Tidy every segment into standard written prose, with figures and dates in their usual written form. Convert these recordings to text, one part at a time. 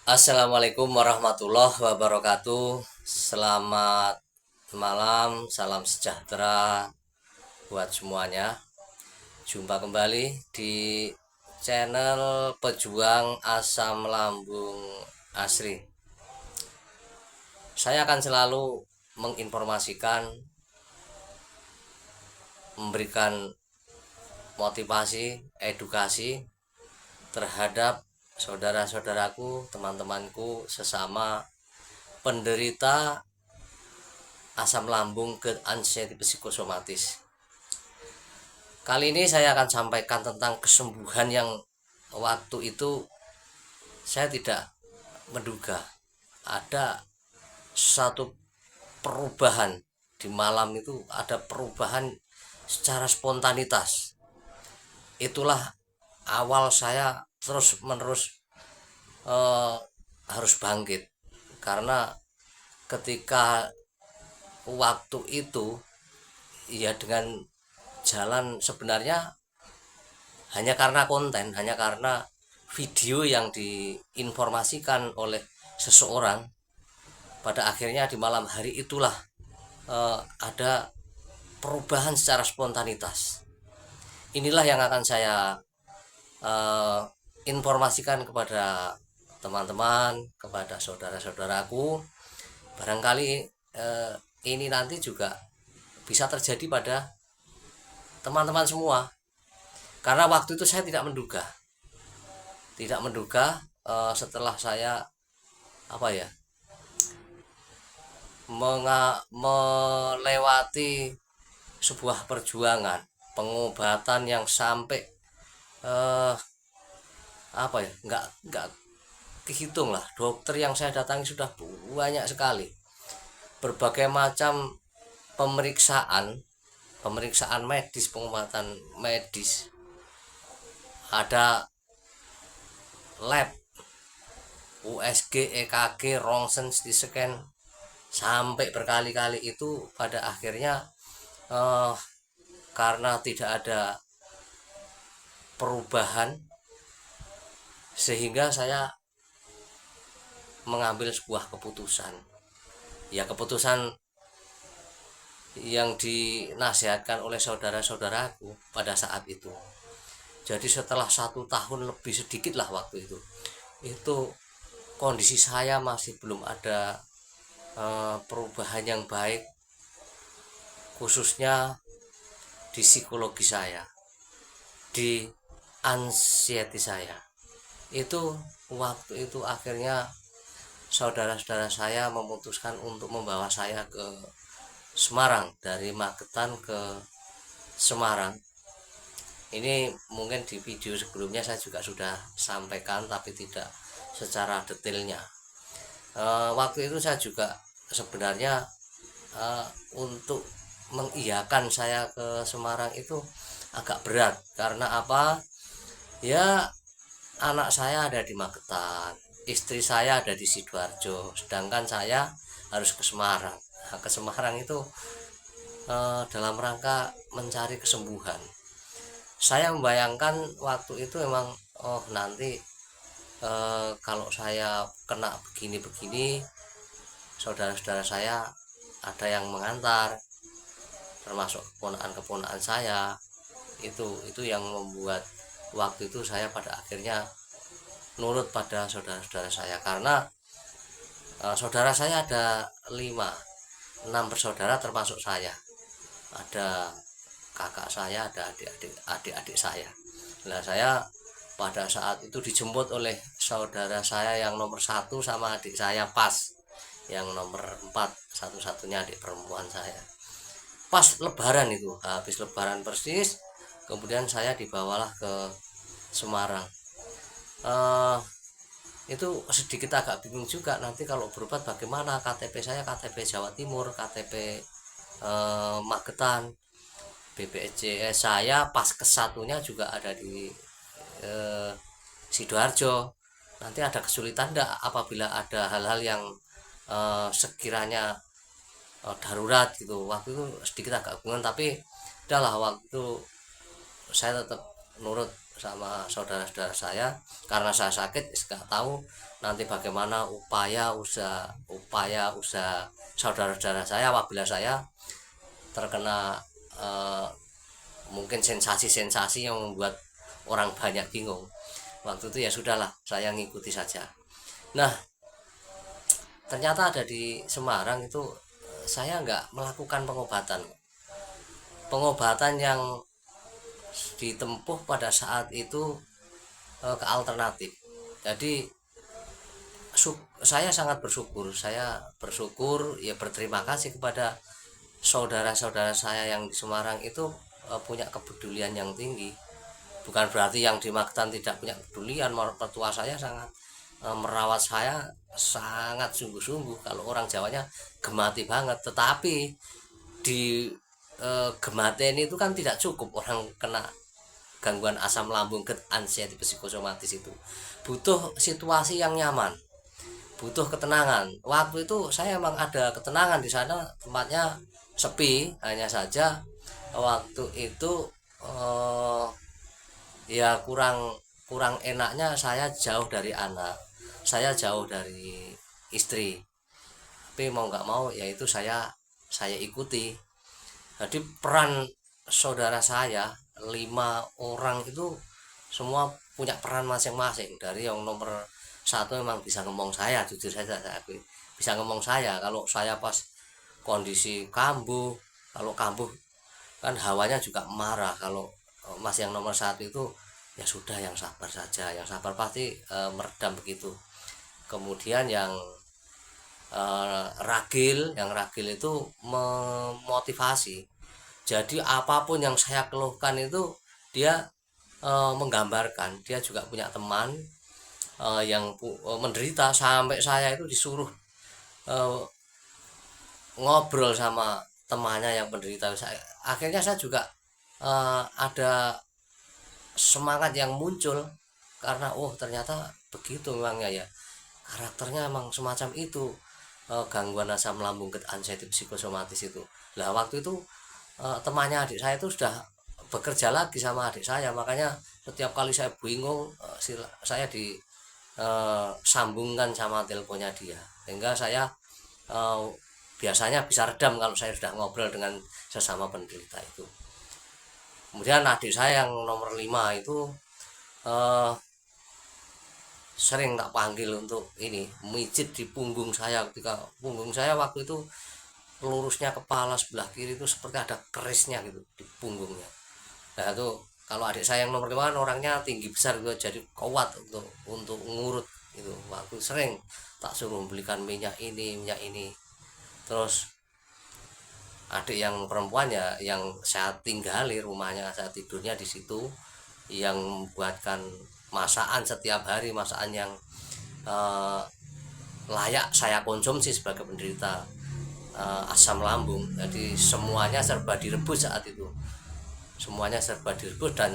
Assalamualaikum warahmatullahi wabarakatuh. Selamat malam, salam sejahtera buat semuanya. Jumpa kembali di channel Pejuang Asam Lambung Asri. Saya akan selalu menginformasikan, memberikan motivasi, edukasi terhadap saudara-saudaraku, teman-temanku sesama penderita asam lambung ke anxiety psikosomatis. Kali ini saya akan sampaikan tentang kesembuhan yang waktu itu saya tidak menduga ada satu perubahan di malam itu, ada perubahan secara spontanitas. Itulah awal saya terus menerus harus bangkit, karena ketika waktu itu ya dengan jalan sebenarnya hanya karena konten, hanya karena video yang diinformasikan oleh seseorang, pada akhirnya di malam hari itulah ada perubahan secara spontanitas. Inilah yang akan saya informasikan kepada teman-teman, kepada saudara-saudaraku. Barangkali ini nanti juga bisa terjadi pada teman-teman semua, karena waktu itu saya tidak menduga setelah saya melewati sebuah perjuangan pengobatan yang sampai eh, nggak kehitung lah. Dokter yang saya datangi sudah banyak sekali, berbagai macam pemeriksaan medis, pengobatan medis, ada lab, USG, EKG, rongsen, CT scan, sampai berkali-kali. Itu pada akhirnya karena tidak ada perubahan, sehingga saya mengambil sebuah keputusan, ya keputusan yang dinasihatkan oleh saudara-saudaraku pada saat itu. Jadi setelah 1 tahun lebih sedikit lah waktu itu kondisi saya masih belum ada perubahan yang baik, khususnya di psikologi saya, di anxiety saya. Itu waktu itu akhirnya saudara-saudara saya memutuskan untuk membawa saya ke Semarang, dari Magetan ke Semarang. Ini mungkin di video sebelumnya saya juga sudah sampaikan, tapi tidak secara detailnya. Waktu itu saya juga sebenarnya untuk mengiyakan saya ke Semarang itu agak berat, karena apa? Ya, anak saya ada di Magetan, istri saya ada di Sidoarjo, sedangkan saya harus ke Semarang. Nah, ke Semarang itu dalam rangka mencari kesembuhan. Saya membayangkan waktu itu memang, oh nanti kalau saya kena begini-begini, saudara-saudara saya ada yang mengantar, termasuk keponakan-keponakan saya. Itu yang membuat waktu itu saya pada akhirnya nurut pada saudara-saudara saya, karena saudara saya ada 6 bersaudara termasuk saya. Ada kakak saya, ada adik-adik saya. Nah, saya pada saat itu dijemput oleh saudara saya yang nomor 1 sama adik saya pas, yang nomor 4, satu-satunya adik perempuan saya. Pas lebaran itu, habis lebaran persis, kemudian saya dibawalah ke Semarang. Itu sedikit agak bingung juga, nanti kalau berobat bagaimana, KTP saya KTP Jawa Timur, KTP Magetan, BPJS saya pas kesatunya juga ada di Sidoarjo. Nanti ada kesulitan enggak apabila ada hal-hal yang sekiranya darurat gitu. Waktu itu sedikit agak bingung, tapi udahlah, waktu saya tetap nurut sama saudara-saudara saya, karena saya sakit nggak tahu nanti bagaimana upaya usaha saudara-saudara saya apabila saya terkena mungkin sensasi-sensasi yang membuat orang banyak bingung. Waktu itu ya sudahlah, saya ngikuti saja. Nah, ternyata ada di Semarang itu saya nggak melakukan pengobatan yang ditempuh pada saat itu ke alternatif. Jadi saya sangat bersyukur ya, berterima kasih kepada saudara-saudara saya yang di Semarang itu punya kepedulian yang tinggi. Bukan berarti yang di Mactan tidak punya kepedulian. Mertua saya sangat merawat saya sangat sungguh-sungguh, kalau orang Jawanya gemati banget. Tetapi di gematen itu kan tidak cukup, orang kena gangguan asam lambung, GERD, anxiety psikosomatis itu butuh situasi yang nyaman, butuh ketenangan. Waktu itu saya emang ada ketenangan di sana, tempatnya sepi. Hanya saja waktu itu ya kurang enaknya saya jauh dari anak, saya jauh dari istri. Tapi mau nggak mau yaitu saya ikuti. Jadi peran saudara saya 5 orang itu semua punya peran masing-masing. Dari yang nomor 1 memang bisa ngomong saya, jujur saja saya akui, bisa ngomong saya kalau saya pas kondisi kambuh. Kalau kambuh kan hawanya juga marah. Kalau mas yang nomor 1 itu ya sudah, yang sabar saja, yang sabar pasti meredam begitu. Kemudian yang ragil itu memotivasi. Jadi apapun yang saya keluhkan itu dia menggambarkan. Dia juga punya teman yang menderita, sampai saya itu disuruh ngobrol sama temannya yang menderita. Akhirnya saya juga ada semangat yang muncul, karena ternyata begitu memangnya ya, karakternya emang semacam itu, gangguan asam lambung, GERD, anxiety psikosomatis itu. Lah waktu itu temannya adik saya itu sudah bekerja lagi sama adik saya, makanya setiap kali saya bingung saya disambungkan sama teleponnya dia, sehingga saya biasanya bisa redam kalau saya sudah ngobrol dengan sesama penderita itu. Kemudian adik saya yang nomor 5 itu sering tak panggil untuk ini, mijit di punggung saya. Ketika punggung saya waktu itu lurusnya kepala sebelah kiri itu seperti ada kerisnya gitu di punggungnya. Nah itu kalau adik saya yang nomor 5 orangnya tinggi besar gitu, jadi kuat untuk ngurut itu. Waktu sering tak suruh belikan minyak ini. Terus adik yang perempuan ya, yang saya tinggali rumahnya, saya tidurnya di situ, yang membuatkan masakan setiap hari, masakan yang layak saya konsumsi sebagai penderita asam lambung. Jadi semuanya serba direbus saat itu, dan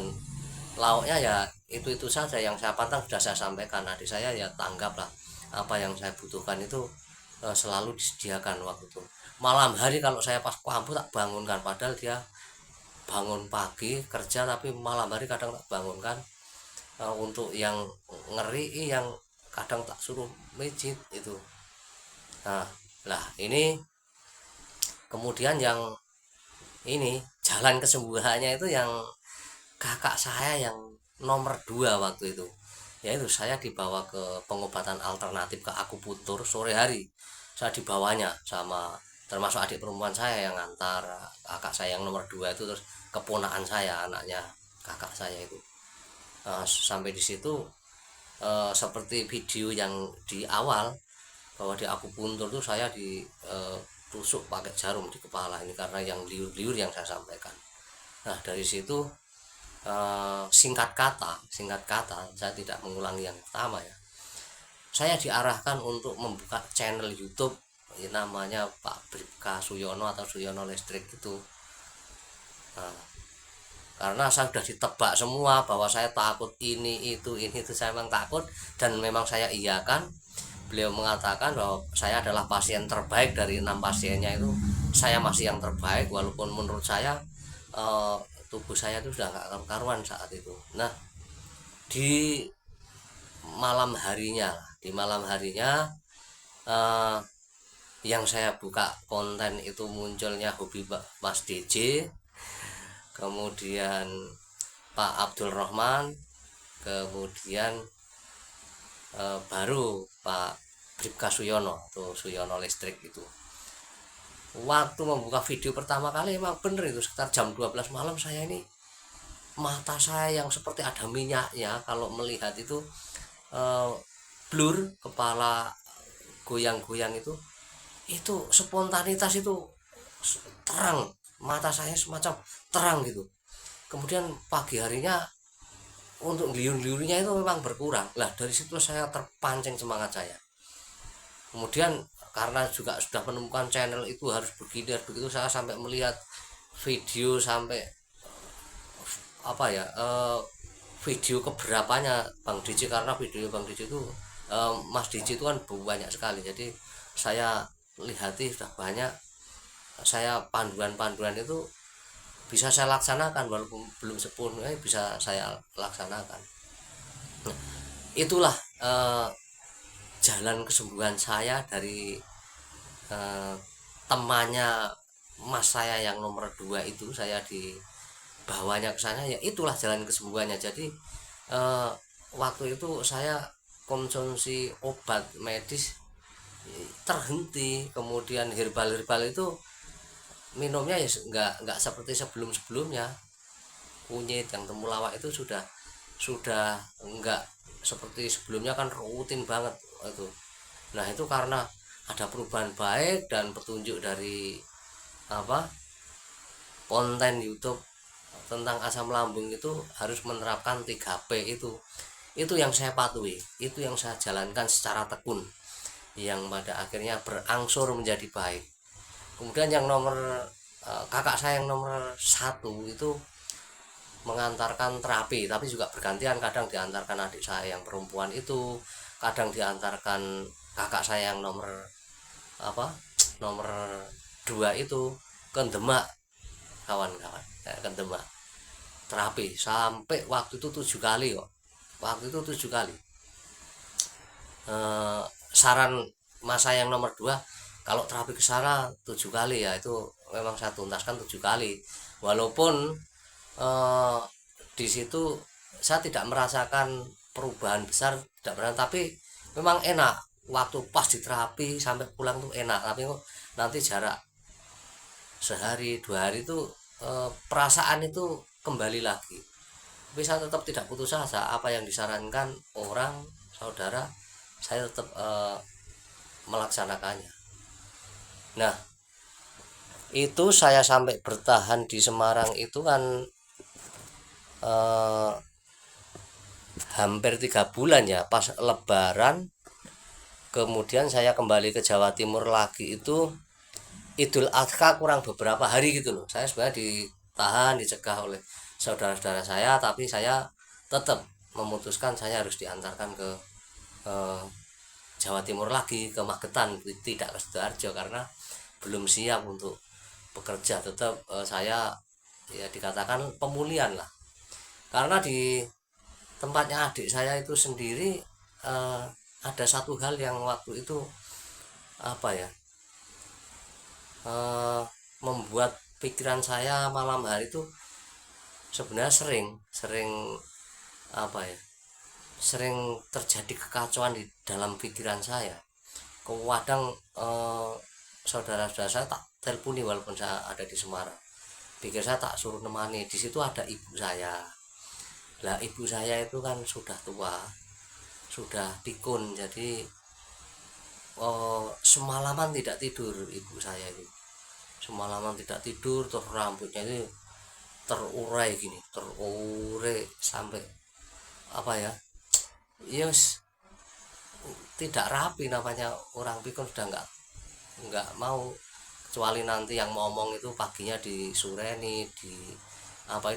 lauknya ya itu saja yang saya pantang sudah saya sampaikan. Adik saya ya tanggaplah, apa yang saya butuhkan itu selalu disediakan waktu itu. Malam hari kalau saya pas kambuh tak bangunkan, padahal dia bangun pagi kerja, tapi malam hari kadang tak bangunkan untuk yang ngeri, yang kadang tak suruh mijit itu. Nah lah ini kemudian yang ini jalan kesembuhannya itu yang kakak saya yang nomor 2 waktu itu, yaitu saya dibawa ke pengobatan alternatif, ke akupunktur. Sore hari saya dibawanya sama, termasuk adik perempuan saya yang ngantar, kakak saya yang nomor 2 itu, terus keponakan saya, anaknya kakak saya itu. Sampai di situ seperti video yang di awal, bahwa di akupunktur itu saya ditusuk pakai jarum di kepala ini, karena yang liur-liur yang saya sampaikan. Nah dari situ singkat kata, saya tidak mengulangi yang pertama ya, saya diarahkan untuk membuka channel YouTube ya, namanya Pak Bribka Suyono atau Suyono Listrik itu. Karena saya sudah ditebak semua bahwa saya takut ini itu saya memang takut, dan memang saya iyakan. Beliau mengatakan bahwa saya adalah pasien terbaik dari 6 pasiennya itu, saya masih yang terbaik, walaupun menurut saya tubuh saya itu sudah nggak karuan saat itu. Nah di malam harinya, eh, yang saya buka konten itu munculnya hobi Mas DJ, kemudian Pak Abdul Rahman, kemudian baru Pak Bribka Suyono atau Suyono Listrik itu. Waktu membuka video pertama kali emang bener itu sekitar jam 12 malam, saya ini mata saya yang seperti ada minyaknya kalau melihat itu, eh, blur, kepala goyang-goyang itu spontanitas itu terang, mata saya semacam terang gitu. Kemudian pagi harinya untuk liur-liurnya itu memang berkurang lah, dari situ saya terpancing semangat saya. Kemudian karena juga sudah menemukan channel itu harus begini harus begitu, saya sampai melihat video sampai apa ya, video keberapanya Bang DJ, karena video Bang DJ itu, Mas DJ itu kan banyak sekali, jadi saya lihati sudah banyak. Saya panduan-panduan itu bisa saya laksanakan walaupun belum sepenuhnya bisa saya laksanakan. Nah, itulah jalan kesembuhan saya dari temannya mas saya yang nomor 2 itu, saya dibawanya ke sana, ya itulah jalan kesembuhannya. Jadi waktu itu saya konsumsi obat medis terhenti, kemudian herbal itu minumnya ya nggak seperti sebelumnya. Kunyit yang temulawak itu sudah nggak seperti sebelumnya, kan rutin banget itu. Nah itu karena ada perubahan baik dan petunjuk dari apa, konten YouTube tentang asam lambung itu harus menerapkan 3P itu yang saya patuhi, itu yang saya jalankan secara tekun, yang pada akhirnya berangsur menjadi baik. Kemudian yang nomor kakak saya yang nomor 1 itu mengantarkan terapi, tapi juga bergantian, kadang diantarkan adik saya yang perempuan itu, kadang diantarkan kakak saya yang nomor nomor 2 itu ke Demak, kawan-kawan ke Demak terapi sampai waktu itu 7 kali kok, waktu itu 7 kali. Saran masa yang nomor 2, kalau terapi ke sana 7 kali ya itu memang saya tuntaskan 7 kali, walaupun di situ saya tidak merasakan perubahan besar, tidak pernah, tapi memang enak waktu pas di terapi sampai pulang tuh enak. Tapi nanti jarak sehari 2 hari itu perasaan itu kembali lagi. Tapi saya tetap tidak putus asa, apa yang disarankan orang saudara saya tetap melaksanakannya. Nah itu saya sampai bertahan di Semarang itu kan hampir 3 bulan ya, pas lebaran. Kemudian saya kembali ke Jawa Timur lagi itu Idul Adha kurang beberapa hari gitu loh. Saya sebenarnya ditahan, dicegah oleh saudara-saudara saya, tapi saya tetap memutuskan saya harus diantarkan ke Jawa Timur lagi, ke Magetan, tidak ke Sidoarjo, karena belum siap untuk bekerja. Tetap saya ya dikatakan pemulihan lah, karena di tempatnya adik saya itu sendiri ada satu hal yang waktu itu apa ya, membuat pikiran saya malam hari itu sebenarnya sering apa ya, sering terjadi kekacauan di dalam pikiran saya. Kadang saudara-saudara saya tak telponi walaupun saya ada di Semarang, pikir saya tak suruh nemani. Di situ ada ibu saya. Lah ibu saya itu kan sudah tua, sudah pikun, jadi semalaman tidak tidur ibu saya itu. Semalaman tidak tidur, terus rambutnya itu terurai gini, terurai sampai apa ya, yes, tidak rapi. Namanya orang pikun sudah nggak mau, kecuali nanti yang ngomong itu paginya disureni,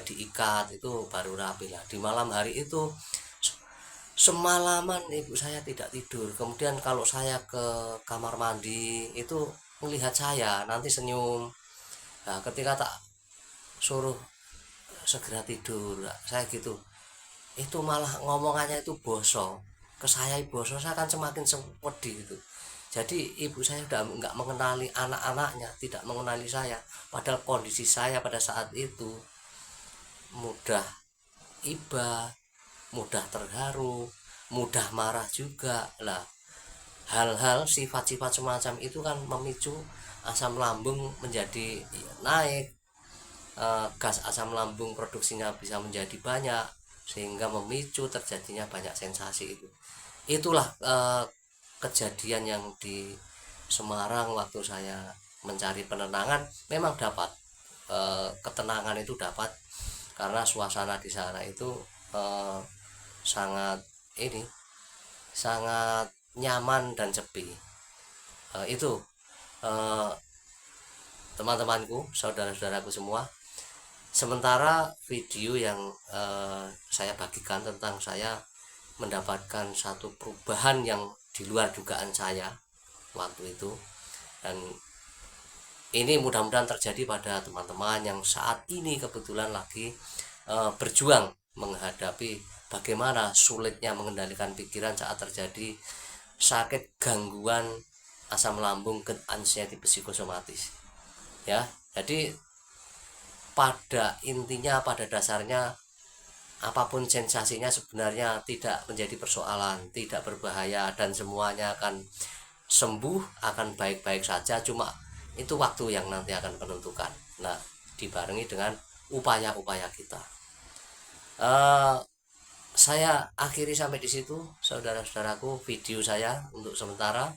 diikat, itu baru rapi lah. Di malam hari itu semalaman ibu saya tidak tidur. Kemudian kalau saya ke kamar mandi itu melihat saya, nanti senyum. Nah ketika tak suruh segera tidur, saya gitu, itu malah ngomongannya itu boso ke saya, boso, saya kan semakin wedi gitu. Jadi ibu saya udah nggak mengenali anak-anaknya, tidak mengenali saya, padahal kondisi saya pada saat itu mudah iba, mudah terharu, mudah marah juga lah. Hal-hal sifat-sifat semacam itu kan memicu asam lambung menjadi naik, gas asam lambung produksinya bisa menjadi banyak, sehingga memicu terjadinya banyak sensasi itu. Itulah kejadian yang di Semarang waktu saya mencari penenangan. Memang dapat ketenangan itu dapat karena suasana di sana itu eh, sangat ini sangat nyaman dan sepi. Itu eh, teman-temanku, saudara-saudaraku semua. Sementara video yang saya bagikan tentang saya mendapatkan satu perubahan yang di luar dugaan saya waktu itu, dan ini mudah-mudahan terjadi pada teman-teman yang saat ini kebetulan lagi berjuang menghadapi bagaimana sulitnya mengendalikan pikiran saat terjadi sakit gangguan asam lambung ke anxiety psikosomatis ya. Jadi pada intinya, pada dasarnya, apapun sensasinya sebenarnya tidak menjadi persoalan, tidak berbahaya, dan semuanya akan sembuh, akan baik-baik saja. Cuma itu waktu yang nanti akan menentukan. Nah, dibarengi dengan upaya-upaya kita. Saya akhiri sampai di situ, saudara-saudaraku, video saya untuk sementara.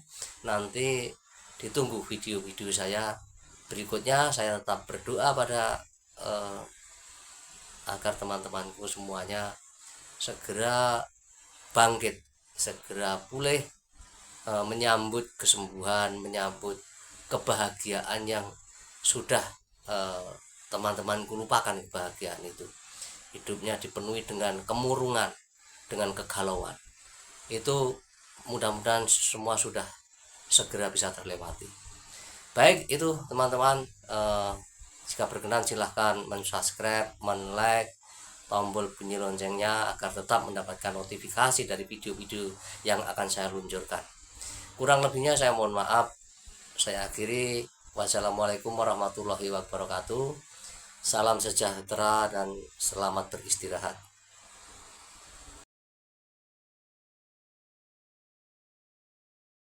Nanti ditunggu video-video saya berikutnya. Saya tetap berdoa pada agar teman-temanku semuanya segera bangkit, segera pulih, menyambut kesembuhan, menyambut kebahagiaan yang sudah teman-temanku lupakan. Kebahagiaan itu hidupnya dipenuhi dengan kemurungan, dengan kegalauan. Itu mudah-mudahan semua sudah segera bisa terlewati. Baik, itu teman-teman, jika berkenan silahkan mensubscribe, like, tombol bunyi loncengnya agar tetap mendapatkan notifikasi dari video-video yang akan saya luncurkan. Kurang lebihnya saya mohon maaf. Saya akhiri. Wassalamualaikum warahmatullahi wabarakatuh. Salam sejahtera dan selamat beristirahat.